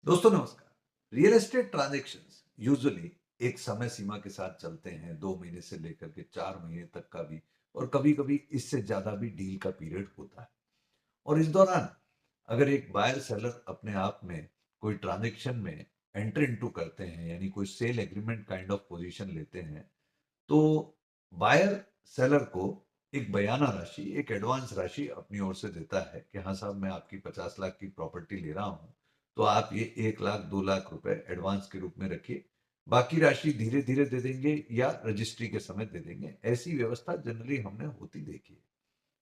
दोस्तों नमस्कार। Real estate transactions usually एक समय सीमा के साथ चलते हैं, 2 महीने से लेकर के 4 महीने तक का भी, और कभी-कभी इससे ज़्यादा भी डील का पीरियड होता है। और इस दौरान अगर एक बायर सेलर अपने आप में कोई ट्रांजैक्शन में एंटर इनटू करते हैं, यानी कोई sale agreement kind of position लेते हैं, तो बायर सेलर को एक बयाना राशि, एक एडवांस राशि अपनी ओर से देता है कि हाँ साहब, मैं आपकी 50 लाख की प्रॉपर्टी ले रहा हूँ, तो आप ये 1 लाख 2 लाख रुपए एडवांस के रूप में रखिए। बाकी राशि धीरे-धीरे दे देंगे या रजिस्ट्री के समय दे देंगे। ऐसी व्यवस्था जनरली हमने होती देखी है।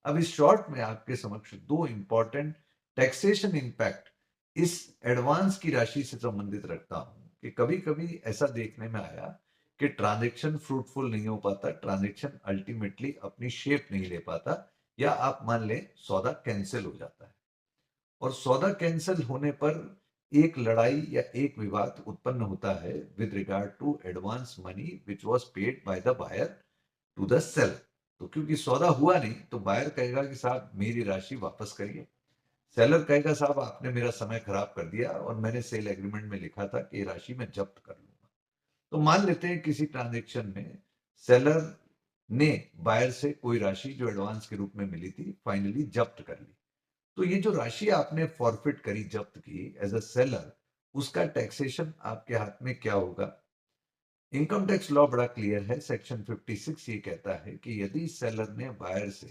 अब इस शॉर्ट में आपके समक्ष 2 इंपॉर्टेंट टैक्सेशन इम्पैक्ट इस एडवांस की राशि से संबंधित रखता हूं कि कभी-कभी ऐसा देखने में आया कि ट्रांजैक्शन फ्रूटफुल नहीं हो पाता, ट्रांजैक्शन अल्टीमेटली अपनी शेप नहीं ले पाता, या आप मान लें सौदा कैंसिल हो जाता है। और सौदा कैंसिल होने पर एक लड़ाई या एक विवाद उत्पन्न होता है with regard to advance money which was paid by the buyer to the seller. तो क्योंकि सौदा हुआ नहीं, तो बायर कहेगा कि साहब मेरी राशि वापस करिए। सेलर कहेगा साहब आपने मेरा समय खराब कर दिया और मैंने सेल एग्रीमेंट में लिखा था कि ये राशि मैं जब्त कर लूंगा। तो मान लेते हैं किसी ट्रांजेक्शन में सेलर ने बायर से कोई राशि जो एडवांस के रूप में मिली थी फाइनली जब्त कर ली। तो ये जो राशि आपने फॉरफिट करी, जब्त की एज अ सेलर, उसका टैक्सेशन आपके हाथ में क्या होगा? इनकम टैक्स लॉ बड़ा क्लियर है। सेक्शन 56 ये कहता है कि यदि सेलर ने बायर से,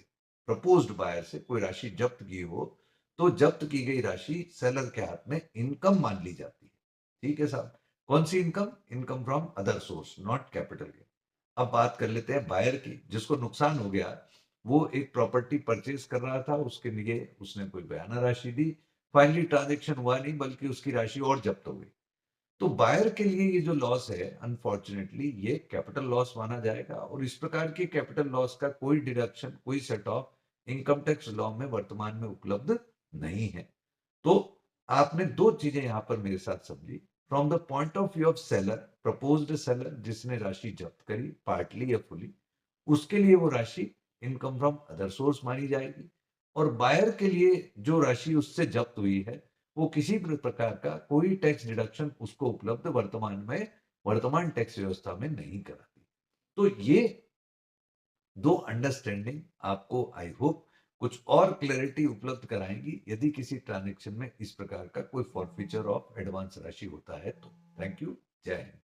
प्रपोज्ड बायर से कोई राशि जब्त की हो, तो जब्त की गई राशि सेलर के हाथ में इनकम मान ली जाती है। ठीक है साहब। कौन सी income? Income from other source, not capital gain. अब बात कर लेते हैं बायर की, जिसको नुकसान हो गया। वो एक प्रॉपर्टी परचेज कर रहा था, उसके लिए उसने कोई बयाना राशि दी, फाइनली ट्रांजेक्शन हुआ नहीं, बल्कि उसकी राशि और जब्त हो गई। तो बायर के लिए ये जो लॉस है, अनफॉर्चुनेटली ये कैपिटल लॉस माना जाएगा, और इस प्रकार के कैपिटल लॉस का कोई डिडक्शन, कोई set of income tax law में वर्तमान में उपलब्ध नहीं है। तो आपने दो चीजें यहां पर मेरे साथ समझी। From the point of view of seller, proposed seller जिसने राशि जब्त करी पार्टली या फुली, उसके लिए वो राशि इनकम फ्रॉम अदर सोर्स मानी जाएगी। और बायर के लिए जो राशि उससे जब्त हुई है, वो किसी भी प्रकार का कोई टैक्स डिडक्शन उसको उपलब्ध वर्तमान टैक्स व्यवस्था में नहीं कराती। तो ये दो अंडरस्टैंडिंग आपको आई होप कुछ और क्लैरिटी उपलब्ध कराएंगी, यदि किसी ट्रांजेक्शन में इस प्रकार का कोई फॉरफीचर ऑफ एडवांस राशि होता है तो। Thank you. जय हिंद।